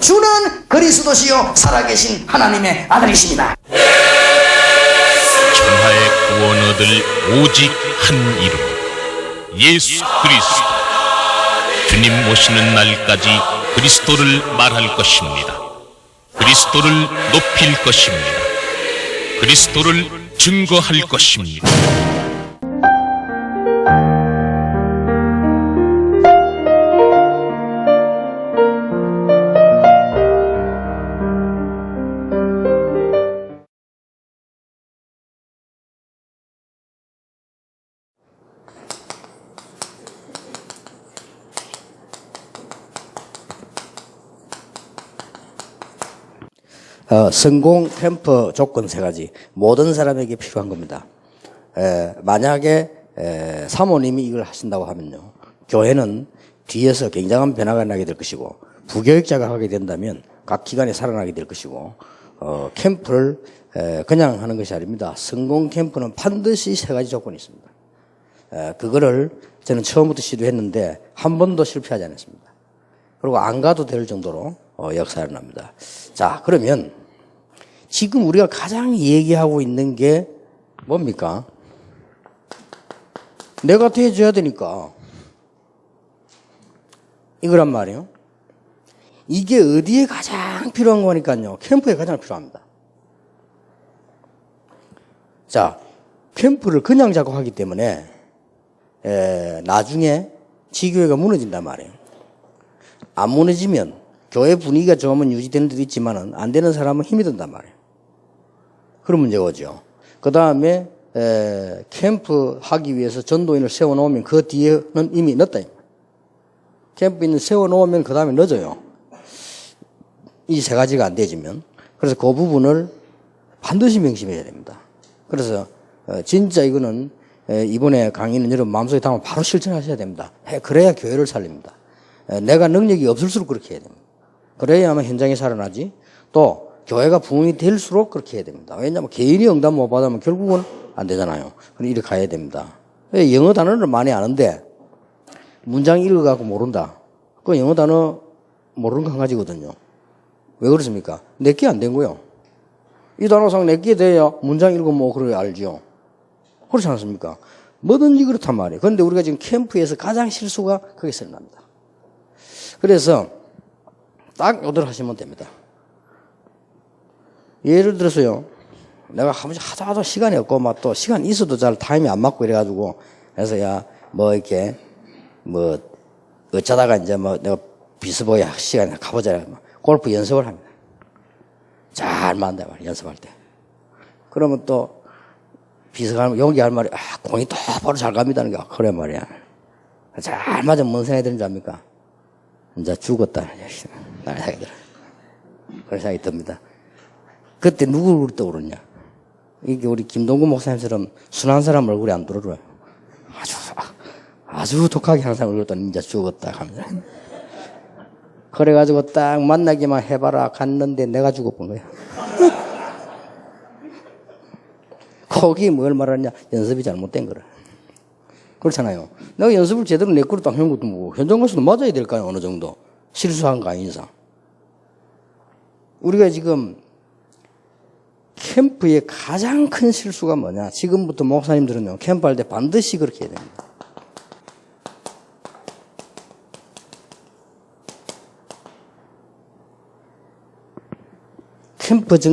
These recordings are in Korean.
주는 그리스도시요 살아계신 하나님의 아들이십니다. 천하의 구원 얻을 오직 한 이름, 예수 그리스도. 주님 오시는 날까지 그리스도를 말할 것입니다. 그리스도를 높일 것입니다. 그리스도를 증거할 것입니다. 성공 캠프 조건 3가지 모든 사람에게 필요한 겁니다. 만약에 사모님이 이걸 하신다고 하면요, 교회는 뒤에서 굉장한 변화가 나게 될 것이고, 부교육자가 하게 된다면 각 기관이 살아나게 될 것이고, 캠프를 그냥 하는 것이 아닙니다. 성공 캠프는 반드시 3가지 조건이 있습니다. 그거를 저는 처음부터 시도했는데 한 번도 실패하지 않았습니다. 그리고 안 가도 될 정도로 역사를 납니다. 자, 그러면 지금 우리가 가장 얘기하고 있는 게 뭡니까? 내가 대해줘야 되니까 이거란 말이에요. 이게 어디에 가장 필요한 거니까요, 캠프에 가장 필요합니다. 자, 캠프를 그냥 자꾸 하기 때문에 나중에 지교회가 무너진단 말이에요. 안 무너지면 교회 분위기가 좋으면 유지되는 데도 있지만은 안 되는 사람은 힘이 든단 말이에요. 그런 문제가 오죠. 그 다음에 캠프 하기 위해서 전도인을 세워놓으면 그 뒤에는 이미 늦다. 캠프인을 세워놓으면 그 다음에 늦어요. 이 3가지가 안 되지면. 그래서 그 부분을 반드시 명심해야 됩니다. 그래서 진짜 이거는 이번에 강의는 여러분 마음속에 담아 바로 실천하셔야 됩니다. 그래야 교회를 살립니다. 내가 능력이 없을수록 그렇게 해야 됩니다. 그래야 아마 현장이 살아나지. 또 교회가 부흥이 될수록 그렇게 해야 됩니다. 왜냐하면 개인이 응답 못 받으면 결국은 안 되잖아요. 그럼 이렇게 가야 됩니다. 영어 단어를 많이 아는데 문장 읽어갖고 모른다. 그 영어 단어 모르는 거 한 가지거든요. 왜 그렇습니까? 내게 안 된 거요. 이 단어상 내게 돼야 문장 읽으면 그걸 알죠. 그렇지 않습니까? 뭐든지 그렇단 말이에요. 그런데 우리가 지금 캠프에서 가장 실수가 거기서 일어납니다. 그래서 딱 요대로 하시면 됩니다. 예를 들어서요, 내가 하도 시간이 없고 막 또 시간 있어도 잘 타임이 안 맞고 이래가지고, 그래서 이렇게 어쩌다가 이제 내가 비스보야 시간에 가보자. 골프 연습을 합니다. 잘 맞는다 말이야, 연습할 때. 그러면 또 비스가 용기 할 말이, 공이 또 바로 잘 갑니다는 게 그래 말이야. 잘 맞으면 뭔 생각이 드는지 압니까? 이제 죽었다. 나는 생각이 들어요. 그런 생각이 듭니다. 그때 누구를 떠오르냐? 이게 우리 김동구 목사님처럼 순한 사람 얼굴이 안 떠오르어요. 아주 독하게 항상 얼굴 떠는 이제 죽었다 합니다. 그래가지고 딱 만나기만 해봐라 갔는데 내가 죽어본 거야. 거기 뭘 말하냐? 연습이 잘못된 거라. 그렇잖아요. 내가 연습을 제대로 내 거로 딱 한 것도 뭐고, 현장 가서도 맞아야 될까요? 어느 정도. 실수한 거 아닌 이상. 우리가 지금 캠프의 가장 큰 실수가 뭐냐? 지금부터 목사님들은요, 캠프할 때 반드시 그렇게 해야 됩니다.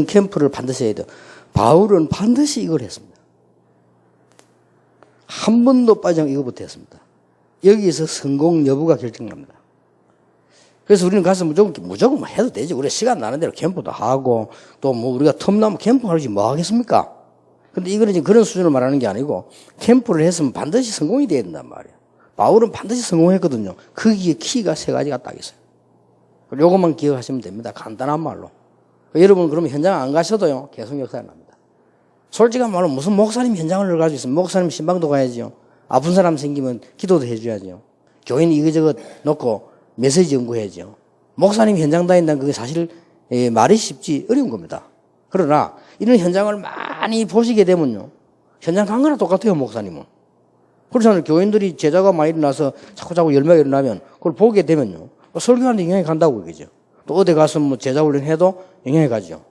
캠프를 반드시 해야 돼요. 바울은 반드시 이걸 했습니다. 한 번도 빠지지 않고 이거부터 했습니다. 여기에서 성공 여부가 결정납니다. 그래서 우리는 가서 무조건 해도 되지. 우리 시간 나는 대로 캠프도 하고, 또 우리가 텀나면 캠프 하지 뭐 하겠습니까? 근데 이거는 지금 그런 수준을 말하는 게 아니고, 캠프를 했으면 반드시 성공이 돼야 된단 말이에요. 바울은 반드시 성공했거든요. 거기에 키가 3가지가 딱 있어요. 요것만 기억하시면 됩니다. 간단한 말로. 여러분 그러면 현장 안 가셔도요, 계속 역사가 납니다. 솔직한 말로 무슨 목사님 현장을 가지고 있으면 목사님 신방도 가야지요. 아픈 사람 생기면 기도도 해줘야죠. 교인 이거저거 놓고 메시지 연구해야죠. 목사님 현장 다닌다는 그게 사실 말이 쉽지 어려운 겁니다. 그러나 이런 현장을 많이 보시게 되면요, 현장 간 거나 똑같아요. 목사님은. 그렇잖아요. 교인들이 제자가 많이 일어나서 자꾸 열매가 일어나면 그걸 보게 되면요, 설교하는 데 영향이 간다고 그러죠. 또 어디 가서 뭐 제자훈련 해도 영향이 가죠.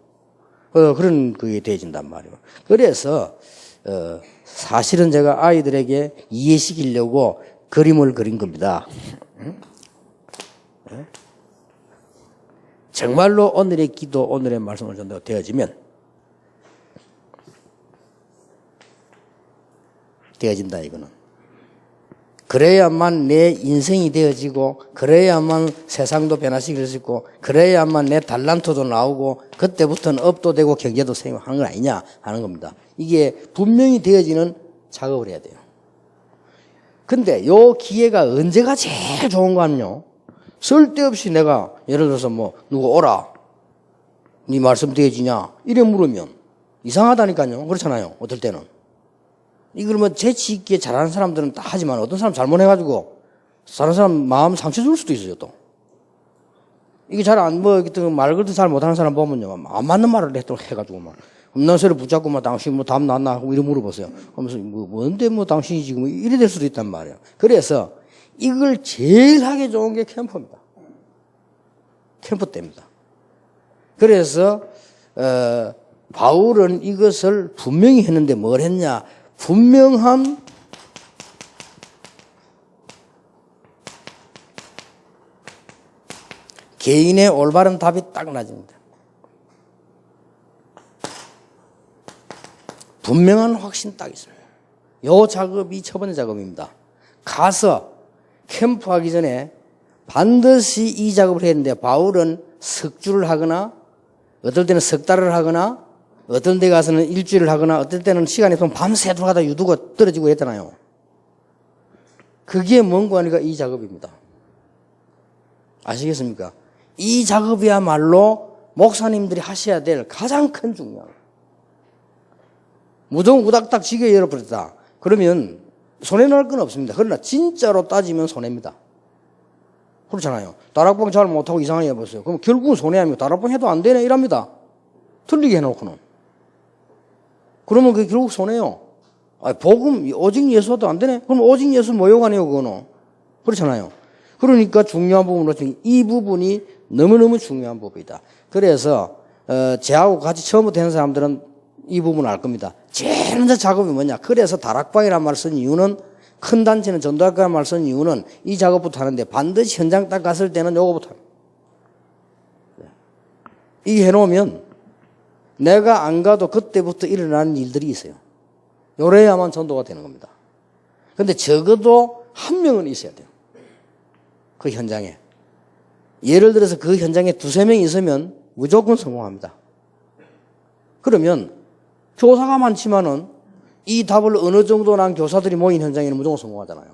그런 그게 되어진단 말이에요. 그래서, 사실은 제가 아이들에게 이해시키려고 그림을 그린 겁니다. 정말로 오늘의 기도, 오늘의 말씀을 전도 되어진다, 이거는. 그래야만 내 인생이 되어지고, 그래야만 세상도 변화시킬 수 있고, 그래야만 내 달란트도 나오고, 그때부터는 업도 되고 경제도 생기는 거 아니냐 하는 겁니다. 이게 분명히 되어지는 작업을 해야 돼요. 근데 요 기회가 언제가 제일 좋은 거 하면요. 쓸데없이 내가 예를 들어서 뭐 누구 오라. 네 말씀 되어지냐. 이래 물으면 이상하다니까요. 그렇잖아요. 어떨 때는. 이걸 뭐 재치 있게 잘하는 사람들은 다 하지만 어떤 사람 잘못해가지고 다른 사람 마음 상처 줄 수도 있어요, 또. 이게 잘 안, 말 그대로 잘 못하는 사람 보면요. 안 맞는 말을 해가지고 막. 없는 소리 붙잡고 막 당신 뭐 답 났나 하고 이래 물어보세요. 그러면서 뭔데 뭐 당신이 지금 이래 될 수도 있단 말이에요. 그래서 이걸 제일 하기 좋은 게 캠프입니다. 캠프 때입니다. 그래서, 바울은 이것을 분명히 했는데 뭘 했냐. 분명한 개인의 올바른 답이 딱 나집니다. 분명한 확신 딱 있습니다. 요 작업이 첫 번째 작업입니다. 가서 캠프하기 전에 반드시 이 작업을 해야 되는데 바울은 석주를 하거나 어떨 때는 석 달을 하거나 어떤 데 가서는 일주일을 하거나 어떨 때는 시간이 좀 밤새도록 하다 유두가 떨어지고 했잖아요. 그게 뭔고 하니까 이 작업입니다. 아시겠습니까? 이 작업이야말로 목사님들이 하셔야 될 가장 큰 중요한. 무조건 우닥닥 지게 열어버렸다. 그러면 손해날 건 없습니다. 그러나 진짜로 따지면 손해입니다. 그렇잖아요. 다락방 잘 못하고 이상하게 해봤어요. 그럼 결국은 손해하면 다락방 해도 안 되네 이랍니다. 틀리게 해놓고는. 그러면 그게 결국 손해요. 복음, 오직 예수도 안 되네? 그럼 오직 예수 모욕하네요, 그거는. 그렇잖아요. 그러니까 중요한 부분으로 이 부분이 너무너무 중요한 부분이다. 그래서, 저하고 같이 처음부터 한 사람들은 이 부분을 알 겁니다. 제일 먼저 작업이 뭐냐. 그래서 다락방이라는 말을 쓴 이유는 큰 단체는 전도학과라는 말을 쓴 이유는 이 작업부터 하는데 반드시 현장 딱 갔을 때는 요거부터 합니다. 이게 해놓으면 내가 안 가도 그때부터 일어나는 일들이 있어요. 요래야만 전도가 되는 겁니다. 근데 적어도 한 명은 있어야 돼요. 그 현장에. 예를 들어서 그 현장에 두세 명이 있으면 무조건 성공합니다. 그러면 교사가 많지만은 이 답을 어느 정도 난 교사들이 모인 현장에는 무조건 성공하잖아요.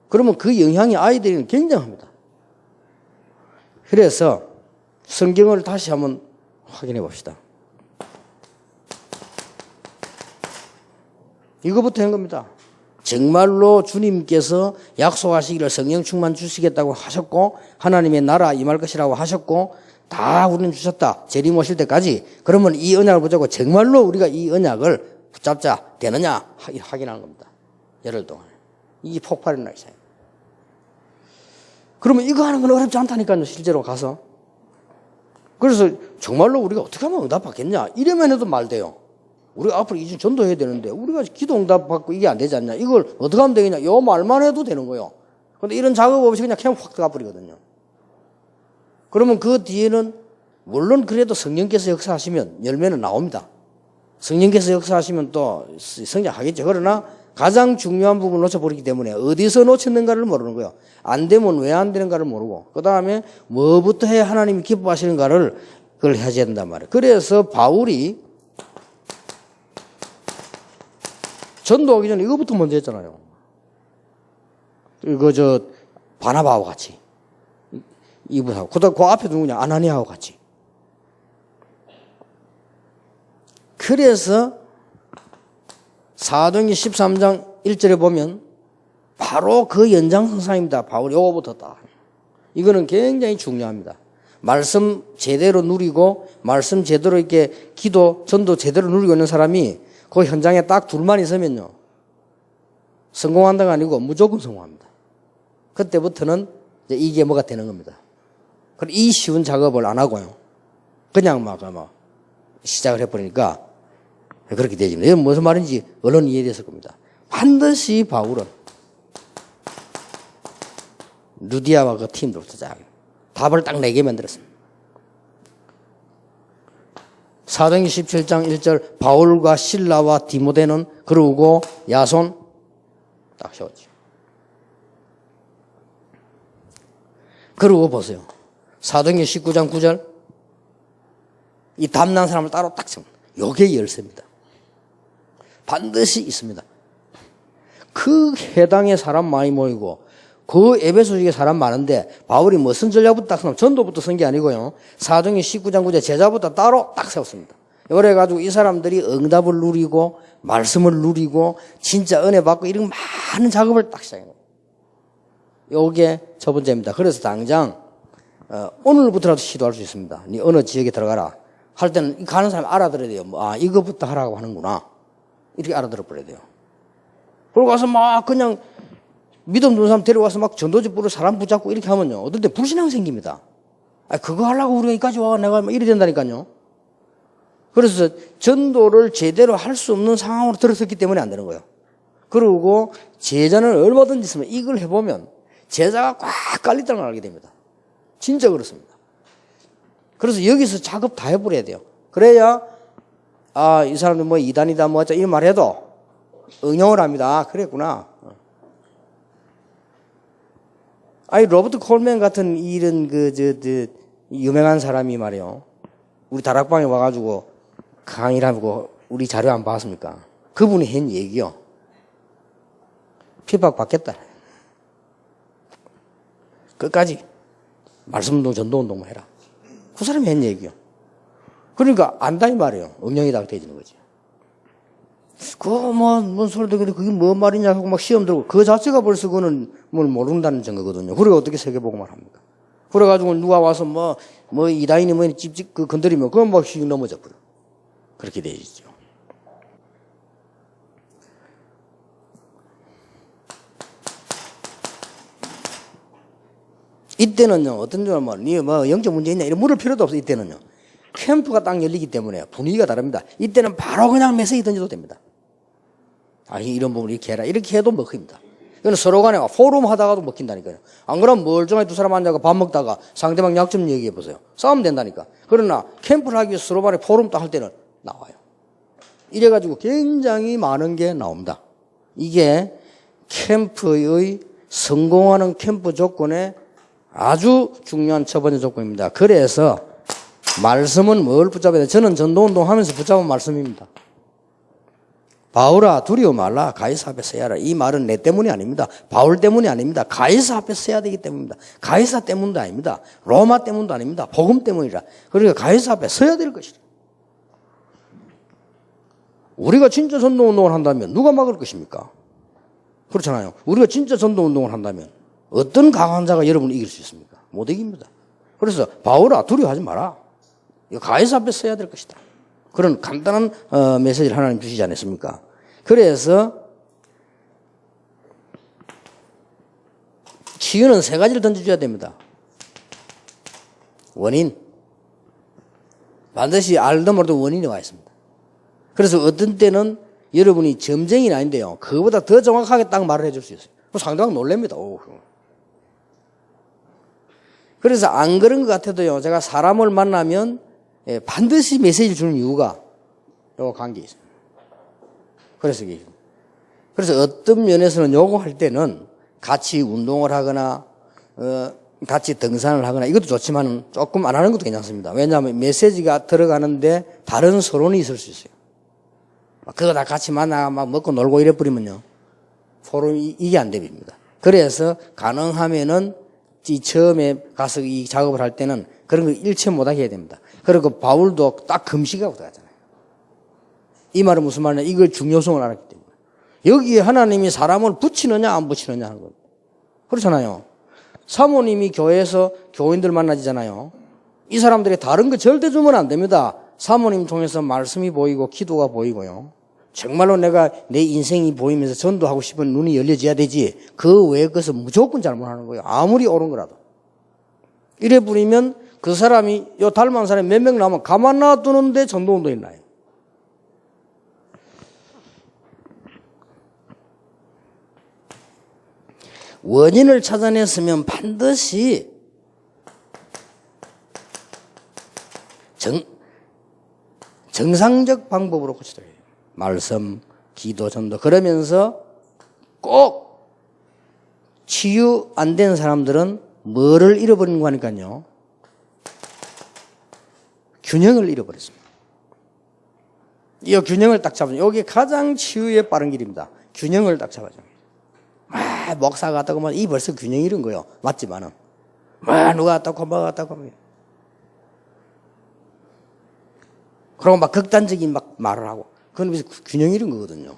그러면 그 영향이 아이들에게는 굉장합니다. 그래서 성경을 다시 한번 확인해 봅시다. 이거부터 한 겁니다. 정말로 주님께서 약속하시기를 성령 충만 주시겠다고 하셨고 하나님의 나라 임할 것이라고 하셨고 다 우리는 주셨다. 재림 오실 때까지. 그러면 이 언약을 붙잡고 정말로 우리가 이 언약을 붙잡자 되느냐 확인하는 겁니다. 열흘 동안. 이게 폭발이 날 사이. 그러면 이거 하는 건 어렵지 않다니까요. 실제로 가서. 그래서 정말로 우리가 어떻게 하면 응답받겠냐. 이래만 해도 말 돼요. 우리가 앞으로 이제 전도해야 되는데 우리가 기도 응답 받고 이게 안 되지 않냐. 이걸 어떻게 하면 되겠냐. 요 말만 해도 되는 거예요. 근데 이런 작업 없이 그냥 확 들어가 버리거든요. 그러면 그 뒤에는 물론 그래도 성령께서 역사하시면 열매는 나옵니다. 성령께서 역사하시면 또 성장하겠죠. 그러나 가장 중요한 부분을 놓쳐버리기 때문에 어디서 놓쳤는가를 모르는 거예요. 안 되면 왜 안 되는가를 모르고 그 다음에 뭐부터 해야 하나님이 기뻐하시는가를 그걸 해야 된단 말이에요. 그래서 바울이 전도하기 전에 이거부터 먼저 했잖아요. 이거 바나바하고 같이 이분하고 그다음 그 앞에 누구냐 아나니아하고 같이. 그래서 사도행전 13장 1절에 보면 바로 그 연장선상입니다. 바울이 요거부터 딱. 이거는 굉장히 중요합니다. 말씀 제대로 누리고 말씀 제대로 이렇게 기도 전도 제대로 누리고 있는 사람이 그 현장에 딱 둘만 있으면요 성공한다가 아니고 무조건 성공합니다. 그때부터는 이제 이게 뭐가 되는 겁니다. 그럼 이 쉬운 작업을 안 하고요. 그냥 막 시작을 해버리니까 그렇게 되지. 이건 무슨 말인지 얼른 이해됐을 겁니다. 반드시 바울은 루디아와 그 팀들부터 답을 딱 4개 만들었습니다. 사도행전 17장 1절 바울과 실라와 디모데는 그러고 야손 딱 세웠죠. 그러고 보세요. 사도행전 19장 9절 이 담난 사람을 따로 딱 세웁니다. 요게 열쇠입니다. 반드시 있습니다. 그 해당에 사람 많이 모이고 그 에베소 지역에 사람 많은데 바울이 무슨 전략부터 딱 세우면 전도부터 쓴 게 아니고요. 사도행전 19장 9절 제자부터 따로 딱 세웠습니다. 그래가지고 이 사람들이 응답을 누리고 말씀을 누리고 진짜 은혜 받고 이런 많은 작업을 딱 시작해요. 요게 첫 번째입니다. 그래서 당장 오늘부터라도 시도할 수 있습니다. 네 어느 지역에 들어가라 할 때는 가는 사람 알아들어야 돼요. 이거부터 하라고 하는구나 이렇게 알아들어 버려야 돼요. 그러고 가서 막 그냥 믿음 없는 사람 데려와서 막 전도집부로 사람 붙잡고 이렇게 하면요. 어떨 때 불신앙 생깁니다. 그거 하려고 우리가 여기까지 와 내가 막 이래 된다니까요. 그래서 전도를 제대로 할 수 없는 상황으로 들어섰기 때문에 안 되는 거예요. 그리고 제자는 얼마든지 있으면 이걸 해보면 제자가 꽉 깔리다는 걸 알게 됩니다. 진짜 그렇습니다. 그래서 여기서 작업 다 해버려야 돼요. 그래야 이 사람들 뭐 이단이다 뭐 이런 말 해도 응용을 합니다. 그랬구나. 로버트 콜맨 같은 이런 유명한 사람이 말이에요. 우리 다락방에 와가지고 강의를 하고 우리 자료 안 봤습니까? 그분이 한 얘기요. 핍박 받겠다. 끝까지 말씀운동, 전도운동만 해라. 그 사람이 한 얘기요. 그러니까 안다 이 말이에요. 응용이다 되어지는 거지. 뭔 소리도 그래. 그게 뭔 말이냐 하고 막 시험 들고 그 자체가 벌써 그거는 뭘 모른다는 증거거든요. 그리고 어떻게 세계복음을 합니까? 그래가지고 누가 와서 이다인이 찝찝 건드리면 그건 막 휙 넘어져 버려. 그렇게 되어지죠. 이때는요, 어떤 줄 알면, 니 영적 문제 있냐? 이런 물을 필요도 없어, 이때는요. 캠프가 딱 열리기 때문에 분위기가 다릅니다. 이때는 바로 그냥 메시지 던져도 됩니다. 이런 부분 이렇게 해라. 이렇게 해도 먹힙니다. 이건 서로 간에 포럼 하다가도 먹힌다니까요. 안 그러면 멀쩡하게 두 사람 앉아서 밥 먹다가 상대방 약점 얘기해 보세요. 싸우면 된다니까. 그러나 캠프를 하기 위해서 서로 간에 포럼 딱 할 때는 나와요. 이래가지고 굉장히 많은 게 나옵니다. 이게 캠프의 성공하는 캠프 조건에 아주 중요한 첫 번째 조건입니다. 그래서 말씀은 뭘 붙잡아야 돼? 저는 전도운동 하면서 붙잡은 말씀입니다. 바울아 두려워 말라. 가이사 앞에 서야 하라. 이 말은 내 때문이 아닙니다. 바울 때문이 아닙니다. 가이사 앞에 서야 되기 때문입니다. 가이사 때문도 아닙니다. 로마 때문도 아닙니다. 복음 때문이라. 그러니까 가이사 앞에 서야 될 것이다. 우리가 진짜 전도운동을 한다면 누가 막을 것입니까? 그렇잖아요. 우리가 진짜 전도운동을 한다면 어떤 강한 자가 여러분을 이길 수 있습니까? 못 이깁니다. 그래서 바울아 두려워하지 마라. 가이사 앞에 서야 될 것이다. 그런 간단한 메시지를 하나님 주시지 않았습니까? 그래서 치유는 3가지를 던져줘야 됩니다. 원인. 반드시 알도 모르도 원인이 와 있습니다. 그래서 어떤 때는 여러분이 점쟁이는 아닌데요. 그거보다 더 정확하게 딱 말을 해줄 수 있어요. 상대방 놀랍니다. 그래서 안 그런 것 같아도요. 제가 사람을 만나면 반드시 메시지를 주는 이유가 요 관계에 있습니다. 그래서 어떤 면에서는 요거 할 때는 같이 운동을 하거나 같이 등산을 하거나 이것도 좋지만 조금 안 하는 것도 괜찮습니다. 왜냐하면 메시지가 들어가는데 다른 서론이 있을 수 있어요. 그거 다 같이 만나 막 먹고 놀고 이래 버리면요. 포럼이 이게 안 됩니다. 그래서 가능하면은 이 처음에 가서 이 작업을 할 때는 그런 거 일체 못하게 해야 됩니다. 그리고 바울도 딱 금식하고 들어가잖아요. 이 말은 무슨 말이냐? 이걸 중요성을 알았기 때문에. 여기에 하나님이 사람을 붙이느냐 안 붙이느냐 하는 겁니다. 그렇잖아요. 사모님이 교회에서 교인들 만나지잖아요. 이 사람들이 다른 거 절대 주면 안 됩니다. 사모님 통해서 말씀이 보이고 기도가 보이고요. 정말로 내가 내 인생이 보이면서 전도하고 싶은 눈이 열려져야 되지. 그 외의 것은 무조건 잘못하는 거예요. 아무리 옳은 거라도. 이래 부리면 그 사람이 요 닮은 사람이 몇 명 나오면 가만 놔두는데 전도운동이 나요. 원인을 찾아냈으면 반드시 정상적 방법으로 고쳐야 돼요. 말씀, 기도, 전도. 그러면서 꼭 치유 안 된 사람들은 뭐를 잃어버린 거니까요. 균형을 잃어버렸습니다. 이 균형을 딱 잡아줘. 이게 가장 치유에 빠른 길입니다. 균형을 딱 잡아줘. 목사 같다고 하면 이 벌써 균형 잃은 거예요. 맞지만은. 누가 같다고 뭐가 같다고 하면. 그리고 막 극단적인 막 말을 하고. 그건 균형 잃은 거거든요.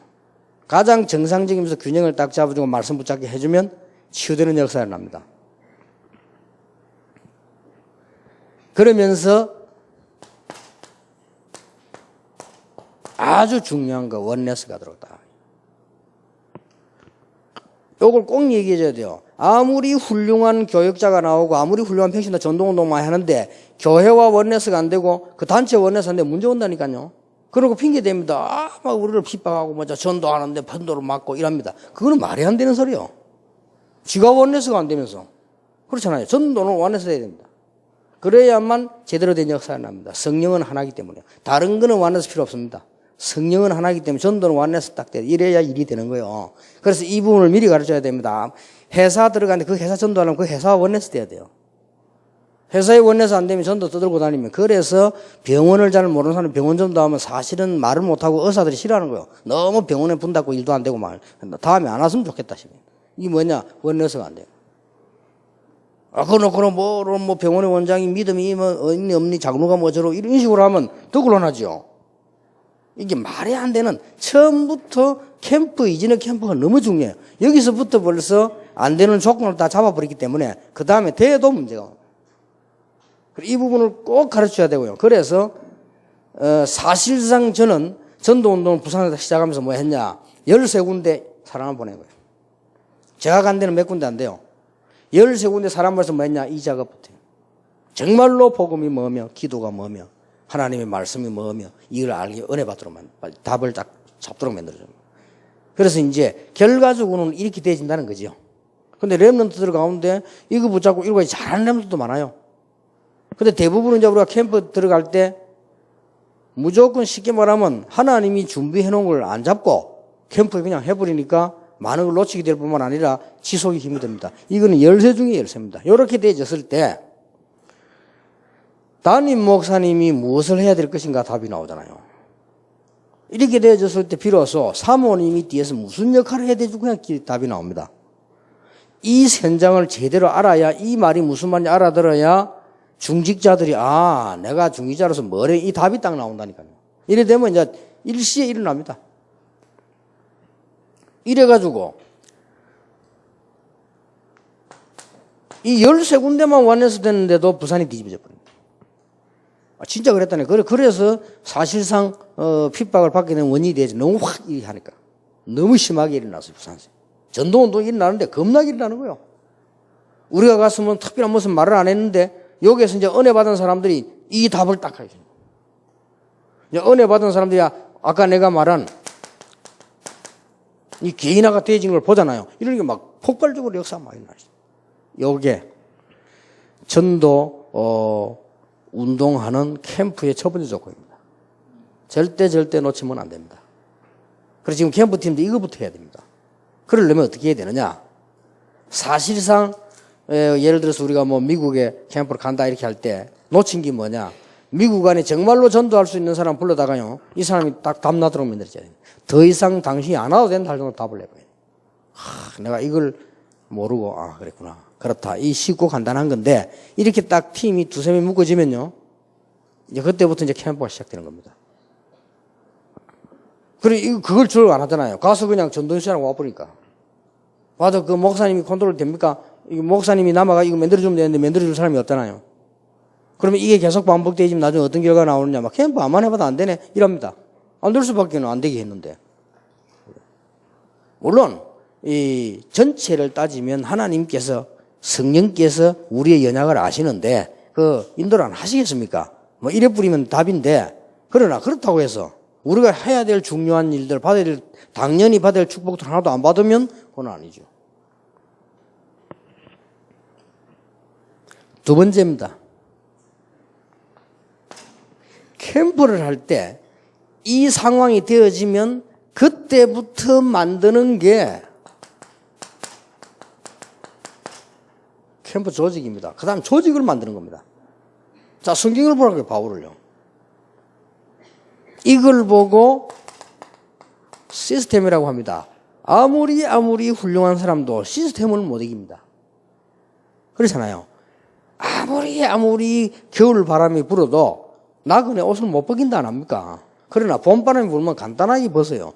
가장 정상적이면서 균형을 딱 잡아주고 말씀 붙잡게 해주면 치유되는 역사가 납니다. 그러면서 아주 중요한 거 원네스가 들어갔다. 요걸 꼭 얘기해 줘야 돼요. 아무리 훌륭한 교역자가 나오고 아무리 훌륭한 평신도 전도운동 많이 하는데 교회와 원네스가 안 되고 그 단체 원네스 안 되면 문제 온다니까요. 그러고 핑계 댑니다. 막 우리를 핍박하고 뭐 전도하는데 편도를 맞고 이랍니다. 그거는 말이 안 되는 소리요. 지가 원네스가 안 되면서. 그렇잖아요. 전도는 원네스 해야 됩니다. 그래야만 제대로 된 역사가 납니다. 성령은 하나이기 때문에. 다른 거는 원네스 필요 없습니다. 성령은 하나이기 때문에 전도는 원네스 딱 돼. 이래야 일이 되는 거예요. 그래서 이 부분을 미리 가르쳐야 됩니다. 회사 들어가는데 그 회사 전도하려면 그 회사와 원네스 돼야 돼요. 회사에 원네스 안 되면 전도 떠들고 다니면. 그래서 병원을 잘 모르는 사람이 병원 전도하면 사실은 말을 못하고 의사들이 싫어하는 거예요. 너무 병원에 분닫고 일도 안 되고 말. 다음에 안 왔으면 좋겠다 싶어요. 이게 뭐냐? 원네스가 안 돼요. 그럼 뭐 병원의 원장이 믿음이 뭐 있니 없니 장로가 뭐저러 이런 식으로 하면 더 곤란하죠. 이게 말이 안 되는 처음부터 캠프 이전의 캠프가 너무 중요해요. 여기서부터 벌써 안 되는 조건을 다 잡아버리기 때문에 그 다음에 돼도 문제가. 이 부분을 꼭 가르쳐야 되고요. 그래서 사실상 저는 전도운동을 부산에서 시작하면서 뭐 했냐. 13군데 사람을 보낸 거예요. 제가 간 데는 몇 군데 안 돼요. 13군데 사람 벌써 뭐 했냐. 이 작업부터요. 정말로 복음이 뭐며 기도가 뭐며 하나님의 말씀이 뭐며 이걸 알게 은혜 받도록만 답을 딱 잡도록 만들어줍니다. 그래서 이제 결과적으로는 이렇게 되어진다는 거죠. 근데 렘넌트들 가운데 이거 붙잡고 이거 잘하는 렘넌트도 많아요. 근데 대부분은 이제 우리가 캠프 들어갈 때 무조건 쉽게 말하면 하나님이 준비해 놓은 걸 안 잡고 캠프에 그냥 해버리니까 많은 걸 놓치게 될 뿐만 아니라 지속이 힘이 듭니다. 이거는 열쇠 중에 열쇠입니다. 이렇게 되어졌을 때 담임 목사님이 무엇을 해야 될 것인가 답이 나오잖아요. 이렇게 되어졌을 때 비로소 사모님이 뒤에서 무슨 역할을 해야 될지 그냥 답이 나옵니다. 이 현장을 제대로 알아야 이 말이 무슨 말인지 알아들어야 중직자들이 내가 중직자로서 뭐래 이 답이 딱 나온다니까요. 이래 되면 이제 일시에 일어납니다. 이래가지고 이 13군데만 원해서 됐는데도 부산이 뒤집어져 버립니다. 진짜 그랬다네. 그래서 사실상 핍박을 받게 된 원인이 되지. 너무 확 하니까. 너무 심하게 일어났어요. 부산에서. 전도운동이 일어나는데 겁나게 일어나는 거예요. 우리가 갔으면 특별한 무슨 말을 안 했는데 여기에서 이제 은혜 받은 사람들이 이 답을 딱 하죠. 이제 은혜 받은 사람들이 아까 내가 말한 이 개인화가 되어진 걸 보잖아요. 이런 게 막 폭발적으로 역사가 많이 나죠. 요게 전도 운동하는 캠프의 첫 번째 조건입니다. 절대 놓치면 안 됩니다. 그래서 지금 캠프팀도 이거부터 해야 됩니다. 그러려면 어떻게 해야 되느냐? 사실상 예를 들어서 우리가 뭐 미국에 캠프를 간다 이렇게 할 때 놓친 게 뭐냐? 미국 안에 정말로 전도할 수 있는 사람 불러다가요. 이 사람이 딱 답나도록 만들어줘야 됩니다. 더 이상 당신이 안 와도 된다 할 정도로 답을 내봐야 돼요. 내가 이걸 모르고 그랬구나. 그렇다. 이 쉽고 간단한 건데 이렇게 딱 팀이 두세 명 묶어지면요. 이제 그때부터 이제 캠프가 시작되는 겁니다. 그리고 그걸 주로 안 하잖아요. 가서 그냥 전도연수하고 와버리니까. 와도 그 목사님이 컨트롤 됩니까? 이거 목사님이 남아가 이거 만들어주면 되는데 만들어줄 사람이 없잖아요. 그러면 이게 계속 반복되지면 나중에 어떤 결과가 나오느냐. 막 캠프 안만 해봐도 안 되네. 이럽니다. 안 될 수밖에 안 되게 했는데. 물론 이 전체를 따지면 하나님께서 성령께서 우리의 연약을 아시는데 그 인도를 안 하시겠습니까? 뭐 이래 뿌리면 답인데 그러나 그렇다고 해서 우리가 해야 될 중요한 일들 당연히 받아야 될 축복들 하나도 안 받으면 그건 아니죠. 두 번째입니다. 캠프를 할 때 이 상황이 되어지면 그때부터 만드는 게 캠프 조직입니다. 그 다음 조직을 만드는 겁니다. 자, 성경을 보라고요, 바울을요. 이걸 보고 시스템이라고 합니다. 아무리 훌륭한 사람도 시스템을 못 이깁니다. 그렇잖아요. 아무리 겨울 바람이 불어도 나그네 옷을 못 벗긴다 안 합니까? 그러나 봄바람이 불면 간단하게 벗어요.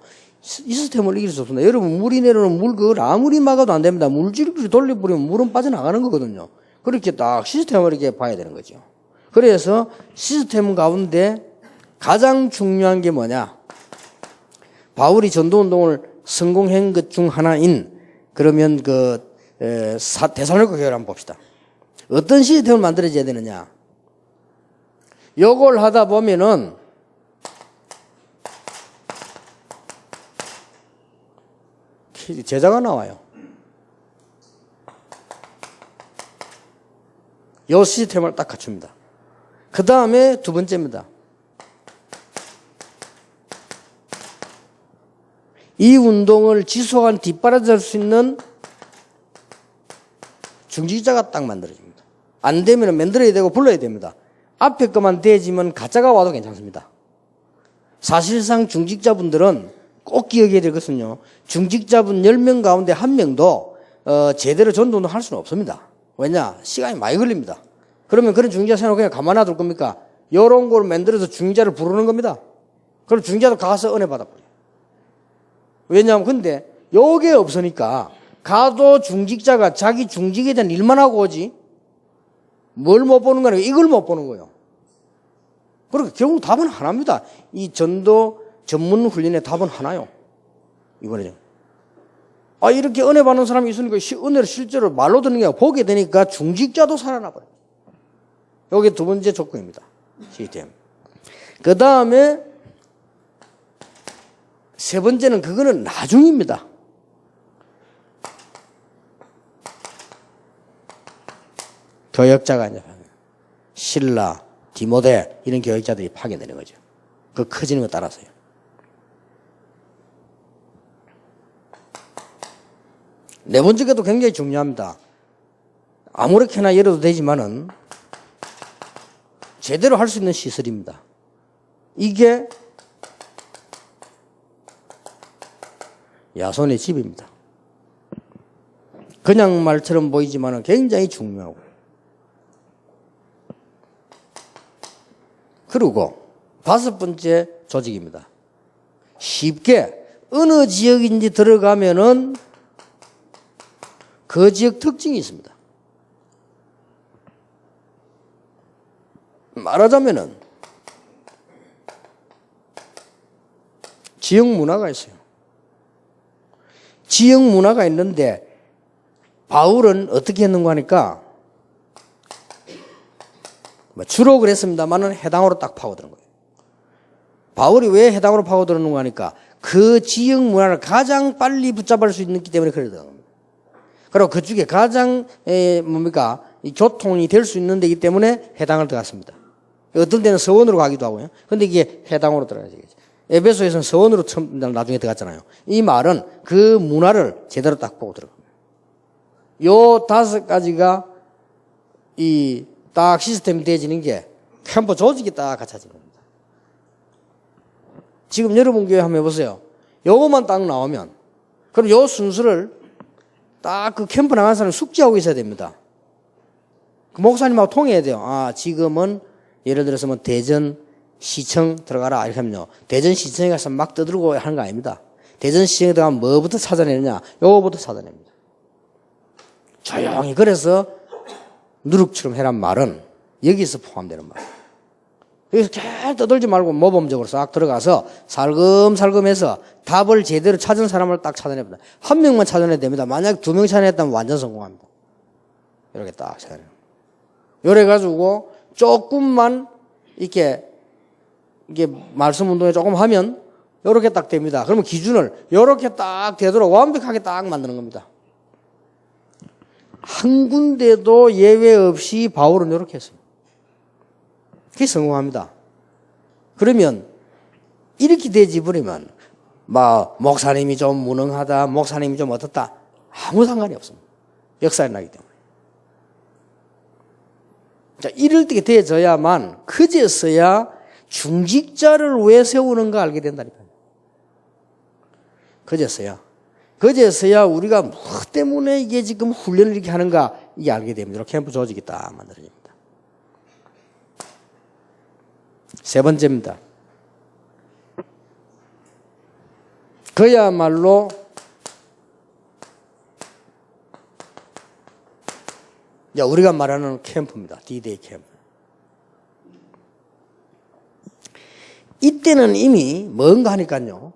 이 시스템을 이길 수 없습니다. 여러분, 물이 내려오는 물 그걸 아무리 막아도 안 됩니다. 물줄기를 돌려버리면 물은 빠져나가는 거거든요. 그렇게 딱 시스템을 이렇게 봐야 되는 거죠. 그래서 시스템 가운데 가장 중요한 게 뭐냐? 바울이 전도운동을 성공한 것 중 하나인 그러면 데살로니가 교회를 한번 봅시다. 어떤 시스템을 만들어져야 되느냐? 요걸 하다 보면은 제자가 나와요. 요 시스템을 딱 갖춥니다. 그 다음에 두 번째입니다. 이 운동을 지속한 뒷받침할 수 있는 중직자가 딱 만들어집니다. 안 되면 만들어야 되고 불러야 됩니다. 앞에 것만 대지면 가짜가 와도 괜찮습니다. 사실상 중직자분들은 꼭 기억해야 될 것은요. 중직자분 10명 가운데 1명도 제대로 전도운동 할 수는 없습니다. 왜냐? 시간이 많이 걸립니다. 그러면 그런 중직자 생각 그냥 가만 놔둘 겁니까? 요런 걸 만들어서 중직자를 부르는 겁니다. 그럼 중직자도 가서 은혜 받아버려요. 왜냐하면 근데 요게 없으니까 가도 중직자가 자기 중직에 대한 일만 하고 오지 뭘 못 보는 거냐? 이걸 못 보는 거예요. 그러니까 결국 답은 하나입니다. 이 전도 전문 훈련의 답은 하나요. 이번에 이렇게 은혜 받는 사람이 있으니까 은혜를 실제로 말로 듣는 게 아니라 보게 되니까 중직자도 살아나버려요. 이게 두 번째 조건입니다. 시스템. 그 다음에 세 번째는 그거는 나중입니다. 교역자가 이제 신라, 디모데 이런 교역자들이 파견되는 거죠. 그 커지는 거 따라서요. 네 번째 것도 굉장히 중요합니다. 아무렇게나 열어도 되지만은 제대로 할 수 있는 시설입니다. 이게 야손의 집입니다. 그냥 말처럼 보이지만은 굉장히 중요하고. 그리고 다섯 번째 조직입니다. 쉽게 어느 지역인지 들어가면은 그 지역 특징이 있습니다. 말하자면은 지역 문화가 있어요. 지역 문화가 있는데 바울은 어떻게 했는가 하니까 주로 그랬습니다만은 해당으로 딱 파고드는 거예요. 바울이 왜 해당으로 파고드는가 하니까 그 지역 문화를 가장 빨리 붙잡을 수 있기 때문에 그러는 겁니다. 그리고 그쪽에 가장 이 교통이 될 수 있는 데이기 때문에 해당을 들어갔습니다. 어떤 데는 서원으로 가기도 하고요. 근데 이게 해당으로 들어가야죠. 에베소에서는 서원으로 처음 나중에 들어갔잖아요. 이 말은 그 문화를 제대로 딱 보고 들어갑니다. 요 다섯 가지가 이 딱 시스템이 되어지는 게 캠프 조직이 딱 갖춰지는 겁니다. 지금 여러분 교회 한번 해보세요. 요것만 딱 나오면 그럼 요 순서를 딱 그 캠프 나간 사람이 숙지하고 있어야 됩니다. 그 목사님하고 통해야 돼요. 지금은 예를 들어서 뭐 대전 시청 들어가라 이렇게 하면요. 대전 시청에 가서 막 떠들고 하는 거 아닙니다. 대전 시청에 들어가면 뭐부터 찾아내느냐? 요거부터 찾아냅니다. 조용히. 그래서 누룩처럼 해란 말은 여기서 포함되는 말이에요. 여기서 계속 떠들지 말고 모범적으로 싹 들어가서 살금살금해서 답을 제대로 찾은 사람을 딱 찾아냅니다. 한 명만 찾아내야 됩니다. 만약 두 명 찾아냈다면 완전 성공합니다. 이렇게 딱 세워요. 요래 가지고 조금만 이게 말씀 운동에 조금 하면 요렇게 딱 됩니다. 그러면 기준을 요렇게 딱 되도록 완벽하게 딱 만드는 겁니다. 한 군데도 예외 없이 바울은 요렇게 했어요. 그게 성공합니다. 그러면 이렇게 되지 버리면 목사님이 좀 무능하다, 목사님이 좀 어떻다, 아무 상관이 없습니다. 역사에 나기 때문에. 자, 이럴 때 되어져야만 그제서야 중직자를 왜 세우는가 알게 된다니까요. 그제서야 우리가 뭐 때문에 이게 지금 훈련을 이렇게 하는가 이게 알게 됩니다. 캠프 조직이 딱 만들어집니다. 세 번째입니다. 그야말로 우리가 말하는 캠프입니다. D-Day 캠프. 이때는 이미 뭔가 하니까요.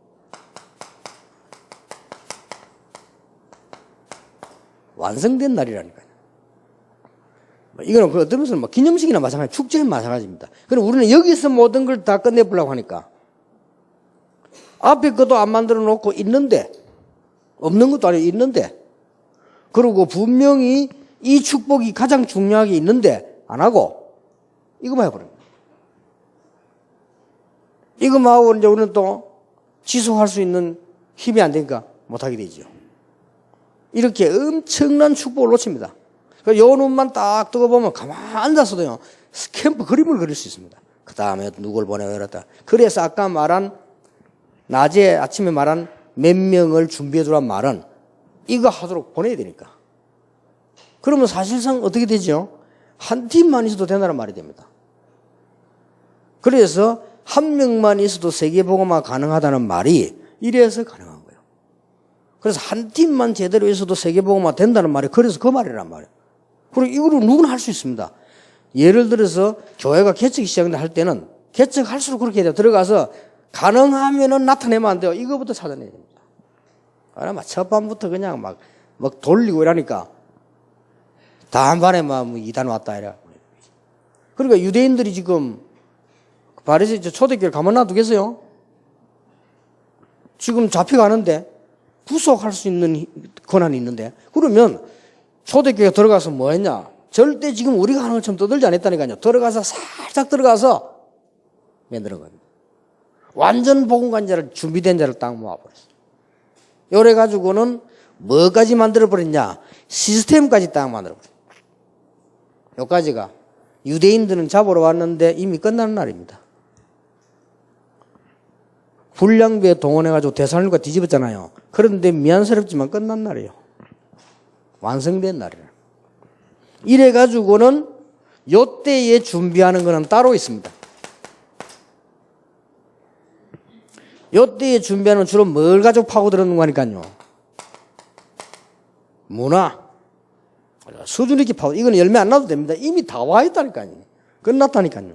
완성된 날이라니까요. 이거는 어떤 면에서는 기념식이나 마찬가지, 축제나 마찬가지입니다. 그럼 우리는 여기서 모든 걸 다 끝내보려고 하니까 앞에 것도 안 만들어 놓고 있는데, 없는 것도 아니고 있는데, 그리고 분명히 이 축복이 가장 중요하게 있는데 안 하고 이거만 해버립니다. 이거만 하고 이제 우리는 또 지속할 수 있는 힘이 안 되니까 못하게 되죠. 이렇게 엄청난 축복을 놓칩니다. 요 눈만 딱 뜨고 보면 가만히 앉아서도요, 캠프 그림을 그릴 수 있습니다. 그 다음에 누굴 보내고 이랬다. 그래서 아까 말한, 아침에 말한 몇 명을 준비해 두란 말은 이거 하도록 보내야 되니까. 그러면 사실상 어떻게 되죠? 한 팀만 있어도 된다는 말이 됩니다. 그래서 한 명만 있어도 세계복음화 가능하다는 말이 이래서 가능한 거예요. 그래서 한 팀만 제대로 있어도 세계복음화 된다는 말이 그래서 그 말이란 말이에요. 그리고 이거를 누구나 할 수 있습니다. 예를 들어서 교회가 개척이 시작할 때는 개척할수록 그렇게 해야 돼요. 들어가서 가능하면은 나타내면 안 돼요. 이거부터 찾아내야 됩니다. 아마 첫 밤부터 그냥 막 돌리고 이러니까 다음번에 이단 왔다 이래. 그러니까 유대인들이 지금 바리새 초대교회를 가만 놔두겠어요? 지금 잡혀가는데 구속할 수 있는 권한이 있는데, 그러면 초대교회 들어가서 뭐 했냐? 절대 지금 우리가 하는 것처럼 떠들지 않았다니까요. 들어가서 살짝 들어가서 만드는 겁니다. 완전 복음관자를 준비된 자를 딱 모아버렸어요. 요래 가지고는 뭐까지 만들어버렸냐? 시스템까지 딱 만들어버렸어요. 요까지가 유대인들은 잡으러 왔는데 이미 끝나는 날입니다. 불량배 동원해가지고 대살림과 뒤집었잖아요. 그런데 미안스럽지만 끝난 날이에요. 완성된 날이에요. 이래가지고는 요때에 준비하는 거는 따로 있습니다. 요때에 준비하는 주로 뭘 가지고 파고들었는 거니까요. 문화. 수준 있게 파고, 이거는 열매 안 나도 됩니다. 이미 다 와 있다니까요. 끝났다니까요.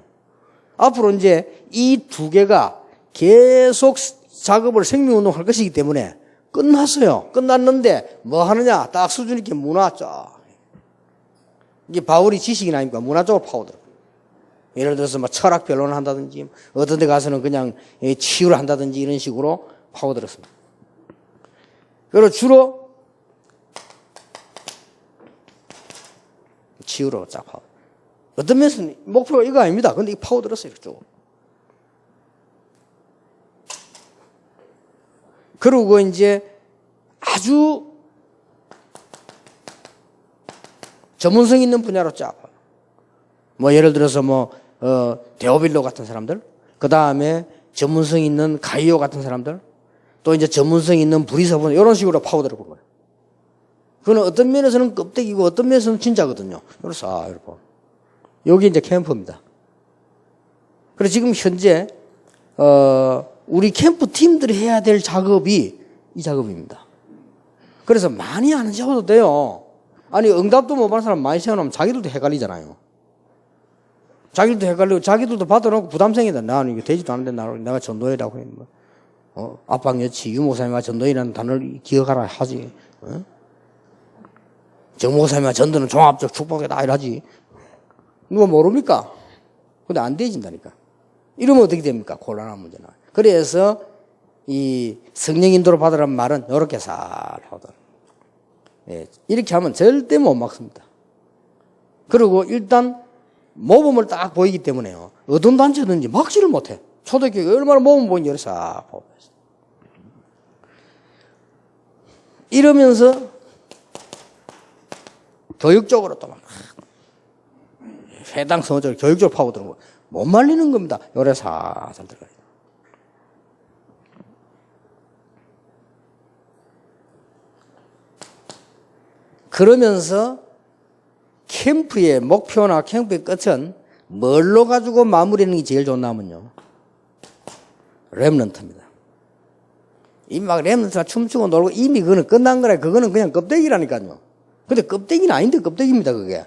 앞으로 이제 이 두 개가 계속 작업을 생명운동 할 것이기 때문에 끝났어요. 끝났는데 뭐 하느냐? 딱 수준 있게 문화 쫙. 이게 바울이 지식이 아닙니까? 문화 쪽으로 파고들어. 예를 들어서 철학 변론을 한다든지, 어떤 데 가서는 그냥 치유를 한다든지 이런 식으로 파고들었습니다. 그리고 주로 치유로 쫙 파고. 어떤 면에서는 목표가 이거 아닙니다. 근데 이 파고들었어요, 이쪽. 그리고 이제 아주 전문성 있는 분야로 쫙. 예를 들어서 데오빌로 같은 사람들, 그 다음에 전문성 있는 가이오 같은 사람들, 또 이제 전문성 있는 브리서분, 이런 식으로 파고들어 본 거예요. 그거는 어떤 면에서는 껍데기고 어떤 면에서는 진짜거든요. 그래서, 이렇게. 여기 이제 캠프입니다. 그래서 지금 현재, 우리 캠프 팀들이 해야 될 작업이 이 작업입니다. 그래서 많이 안 세워도 돼요. 아니, 응답도 못 받는 사람 많이 세워놓으면 자기들도 헷갈리잖아요. 자기들도 헷갈리고, 자기들도 받아놓고 부담생이다. 나는 이거 되지도 않는데, 내가 전도회라고 해. 압박여치, 유목사님과 전도회라는 단어를 기억하라 하지. 정목사님과 전도는 종합적 축복이다 이러지. 누가 모릅니까? 근데 안 되어진다니까. 이러면 어떻게 됩니까? 곤란한 문제나. 그래서 이 성령 인도를 받으라는 말은 이렇게 살 하더라. 예, 이렇게 하면 절대 못 막습니다. 그리고 일단 모범을 딱 보이기 때문에요. 어떤 단체든지 막지를 못해. 초대교회 얼마나 모범 보이는지 이렇게 싹 보고 있어요. 이러면서 교육적으로 또 막 해당 성어적으로 교육적으로 파고드는 거 못 말리는 겁니다. 요래 살살 들어가요. 그러면서 캠프의 목표나 캠프의 끝은 뭘로 가지고 마무리하는 게 제일 좋나면요. 렘넌트입니다. 이미 막 렘넌트가 춤추고 놀고 이미 그거는 끝난 거라. 그거는 그냥 껍데기라니까요. 근데 껍데기는 아닌데 껍데기입니다, 그게.